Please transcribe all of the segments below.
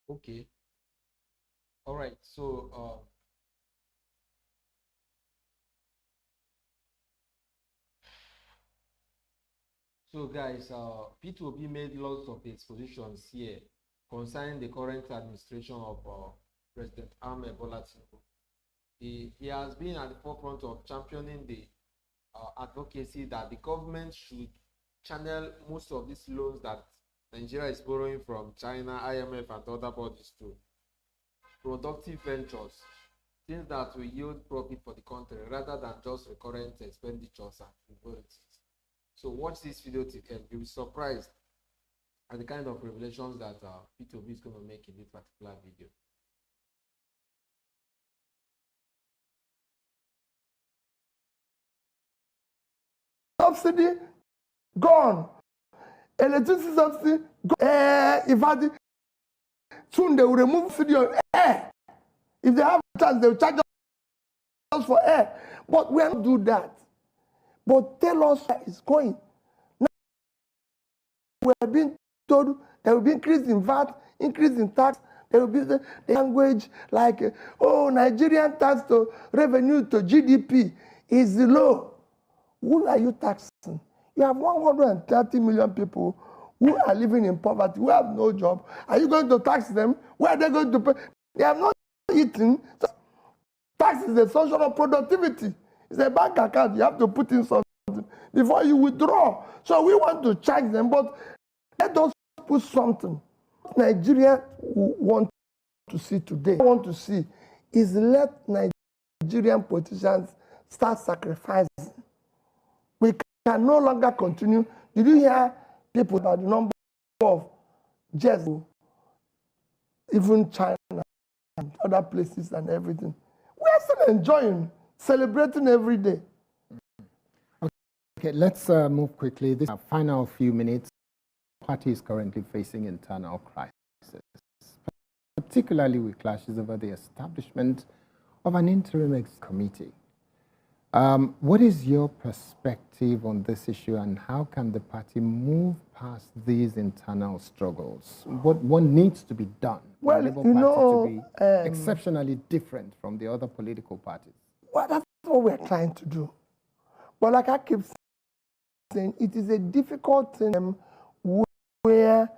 Okay. All right. So guys, P2B made lots of expositions here concerning the current administration of President Ahmed Bola Tinubu. He has been at the forefront of championing the advocacy that the government should channel most of these loans that Nigeria is borrowing from China, IMF, and other bodies to productive ventures, things that will yield profit for the country rather than just recurrent expenditures and frivolities. So watch this video till end. You'll be surprised at the kind of revelations that P2B is going to make in this particular video. Subsidy gone. Electricity subsidy gone. Soon they will remove subsidy on air. If they have a chance, they will charge us for air. But we don't do that. But tell us where it's going. Now, we are being told there will be increase in VAT, increase in tax. There will be the language like, oh, Nigerian tax to revenue to GDP is low. Who are you taxing? You have 130 million people who are living in poverty, who have no job. Are you going to tax them? Where are they going to pay? They have not eaten. So tax is a source of productivity. It's a bank account. You have to put in something before you withdraw. So we want to charge them, but let us put something. Nigeria want to see today, want to see is let Nigerian politicians start sacrificing. We can no longer continue. Did you hear people about the number of jets, even China and other places and everything? We are still enjoying, celebrating every day. Okay, let's move quickly. This final few minutes. The party is currently facing internal crisis, particularly with clashes over the establishment of an interim committee. What is your perspective on this issue, and how can the party move past these internal struggles? What needs to be done for the Labour Party to be exceptionally different from the other political parties? Well, that's what we're trying to do. But like I keep saying, it is a difficult thing where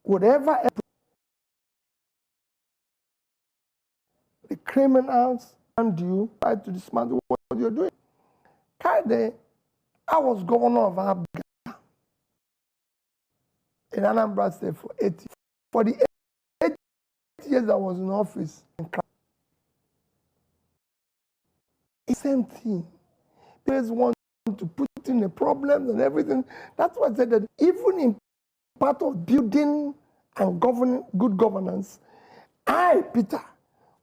whatever the criminals and you try to dismantle what you're doing. Kade, I was governor of Abga in Anambra State for 8 years. For the 8 years I was in office, it's the same thing. There's one to put in the problems and everything. That's why I said that even in part of building and governing good governance, I, Peter,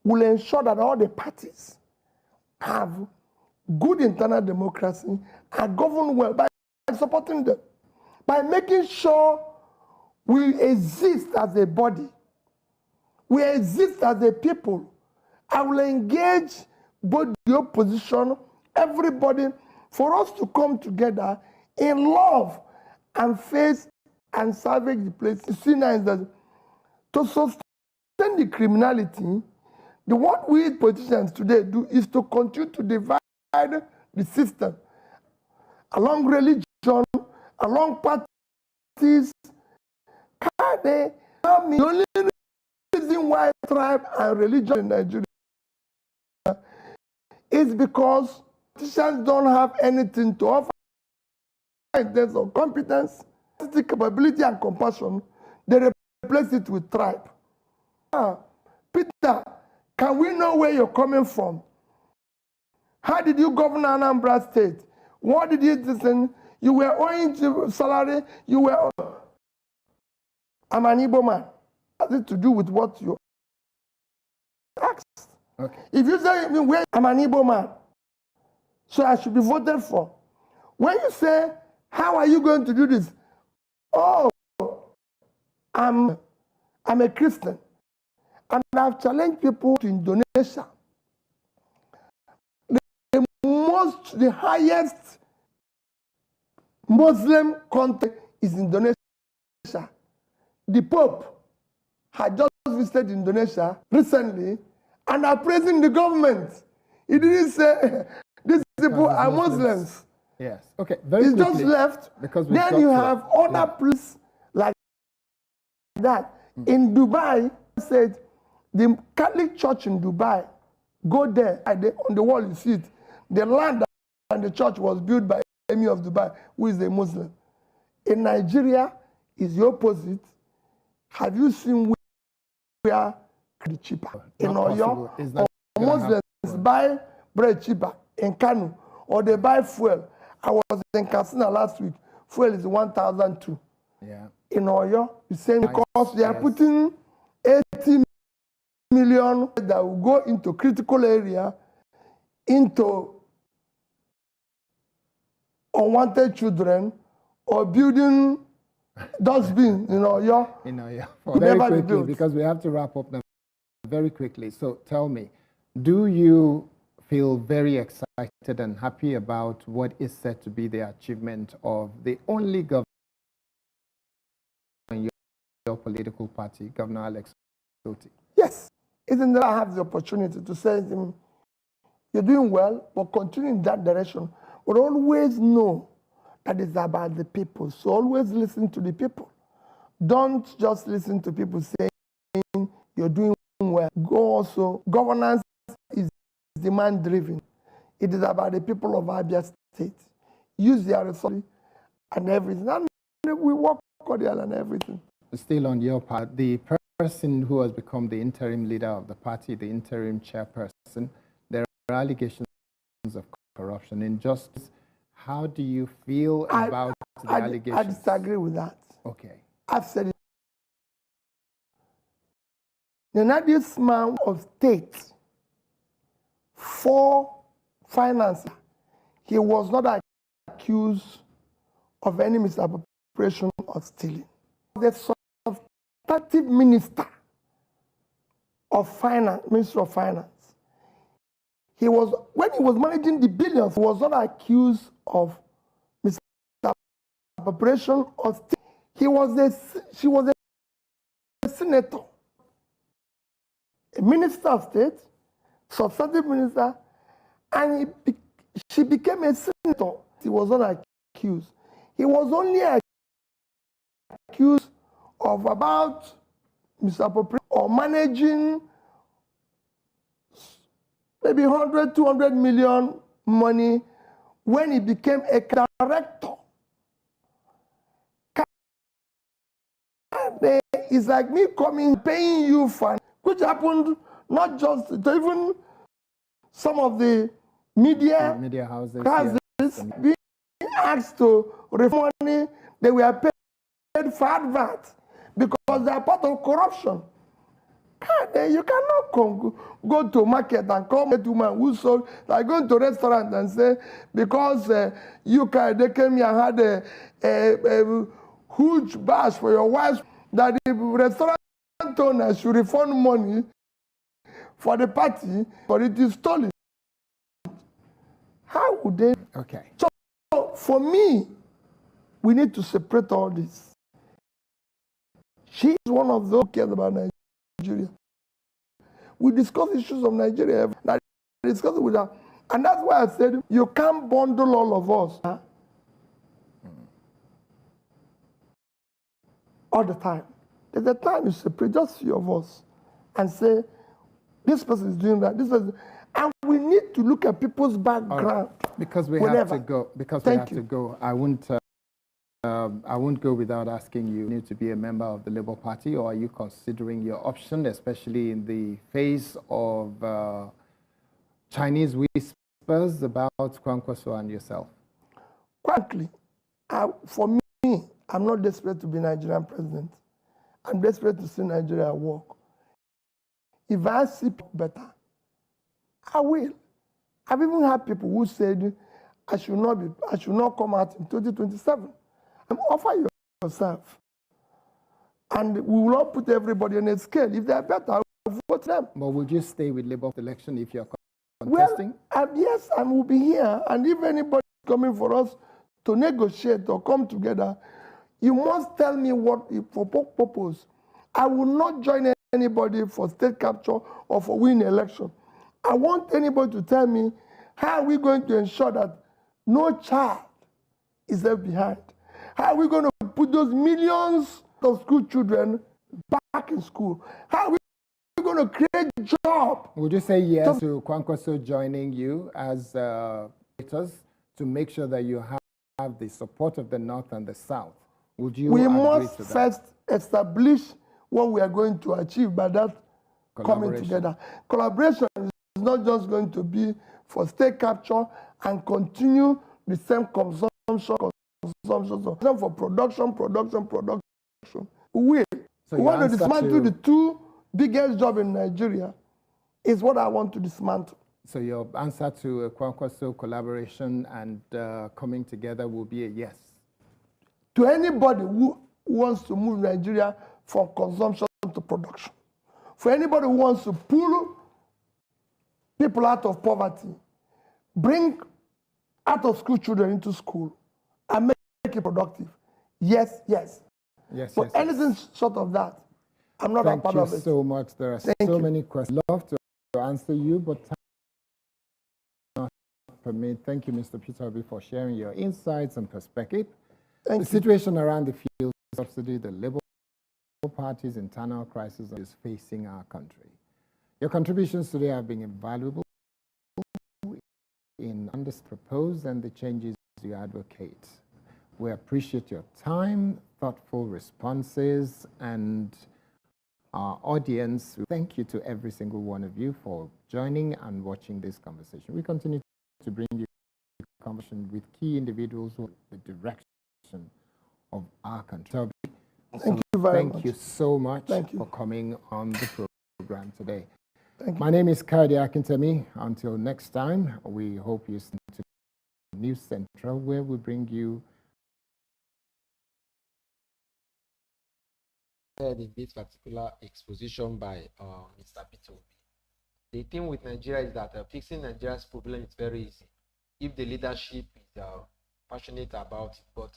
will ensure that all the parties have good internal democracy and govern well by supporting them, by making sure we exist as a body, we exist as a people. I will engage both the opposition, everybody, for us to come together in love and face and salvage the place. You see now is that to sustain the criminality, what we politicians today do is to continue to divide the system along religion, along parties. The only reason why tribe and religion in Nigeria is because politicians don't have anything to offer in terms of competence, capability, and compassion. They replace it with tribe. Peter, can we know where you're coming from? How did you govern Anambra State? What did you do? You were owing to salary. You were. I'm an Igbo man. Nothing to do with what you asked. Okay. If you say, where I'm an Igbo man, so I should be voted for. When you say, how are you going to do this? Oh, I'm a Christian. And I've challenged people to Indonesia. The highest Muslim country is Indonesia. The Pope had just visited Indonesia recently and are praising the government. He didn't say these people are Muslims. Yes. Okay. Very He's quickly, just left. because then you have other places like that. In Dubai, said the Catholic Church in Dubai, go there, on the wall you see it. The land and the church was built by Emir of Dubai, who is a Muslim. In Nigeria, is the opposite. Have you seen where the cheaper? In Oyo, Muslims buy bread cheaper in Kano, or they buy fuel. I was in Katsina last week. Fuel is 1,002. Yeah. In Oyo, the same because they are putting 80 million that will go into critical area, into unwanted children, or building dustbin in Oyo. In Oyo. Very quickly, because we have to wrap up now. Very quickly. So tell me, do you feel very excited and happy about what is said to be the achievement of the only governor in your political party, Governor Alex Otti? Yes. Isn't that I have the opportunity to say to him, you're doing well, but continue in that direction. But always know that it's about the people. So always listen to the people. Don't just listen to people saying you're doing well. Go also. Governance is demand-driven. It is about the people of Abia State. Use their resources and everything. And we work cordial and everything. Still on your part, the person who has become the interim leader of the party, the interim chairperson, there are allegations of corruption, injustice. How do you feel about the allegations? I disagree with that. Okay. I've said it. The Nadius man of state for finance, he was not accused of any misappropriation or stealing. The substantive minister of finance, Minister of Finance, when he was managing the billions, he was not accused of misappropriation or stealing. She was a senator, a minister of state, substantive minister, and she became a senator. He was not accused. He was only accused of about misappropriation or managing maybe 100, 200 million money when he became a director. It's like me coming, paying you for, which happened not just to even some of the media houses being asked to refund money, they were paid for advert because they are part of corruption. You cannot go to market and come to woman who sold, like going to a restaurant and say, because they came here and had a huge bash for your wife, that the restaurant owner should refund money for the party, but it is stolen. How would they? Okay. So for me, we need to separate all this. She is one of those who cares about Nigeria. We discuss issues of Nigeria. I discuss it with her. And that's why I said, you can't bundle all of us all the time. There's a time you separate just few of us and say, this person is doing that, this person. And we need to look at people's background. Because we have to go. Because we have to go. I won't go without asking you. You need to be a member of the Labour Party, or are you considering your option, especially in the face of Chinese whispers about Kwankwaso and yourself? Frankly, for me, I'm not desperate to be Nigerian president. I'm desperate to see Nigeria work. If I see better, I will. I've even had people who said I should not come out in 2027. Offer yourself. And we will not put everybody on a scale. If they are better, I will vote them. But would you stay with Labour election if you're contesting? Well, yes, I will be here. And if anybody is coming for us to negotiate or come together, you must tell me what for purpose. I will not join anybody for state capture or for winning election. I want anybody to tell me how are we going to ensure that no child is left behind? How are we going to put those millions of school children back in school? How are we going to create jobs? Would you say yes to Kwankwaso joining you as leaders to make sure that you have the support of the North and the South? Would you We agree must to that? first establish what we are going to achieve by that coming together. Collaboration is not just going to be for state capture and continue the same consumption for production. We want to dismantle the two biggest jobs in Nigeria is what I want to dismantle. So your answer to Kwankwaso collaboration and coming together will be a yes? To anybody who wants to move Nigeria from consumption to production. For anybody who wants to pull people out of poverty, bring out of school children into school, and make it productive. Yes. But anything short of that, I'm not a part of it. Thank you so much. There are so many questions. I'd love to answer you, but time not permit. Thank you, Mr. Peter Obi, for sharing your insights and perspective. The situation around the fuel subsidy, the Labour Party's internal crisis is facing our country. Your contributions today have been invaluable in this proposed and the changes you advocate. We appreciate your time, thoughtful responses, and our audience. Thank you to every single one of you for joining and watching this conversation. We continue to bring you a conversation with key individuals who the direction of our country. Thank you very much. Thank you so much for coming on the program today. My name is Kadi Akintemi. Until next time, we hope you listen to News Central, where we bring you in this particular exposition by Mr. Peter Obi. The thing with Nigeria is that fixing Nigeria's problem is very easy if the leadership is passionate about it. But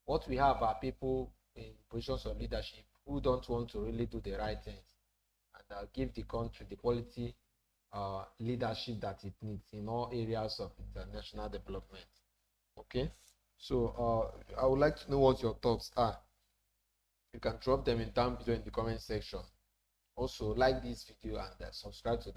what we have are people in positions of leadership who don't want to really do the right things and give the country the quality leadership that it needs in all areas of international development. Okay, so I would like to know what your thoughts are. You can drop them down below in the comment section. Also, like this video and subscribe to this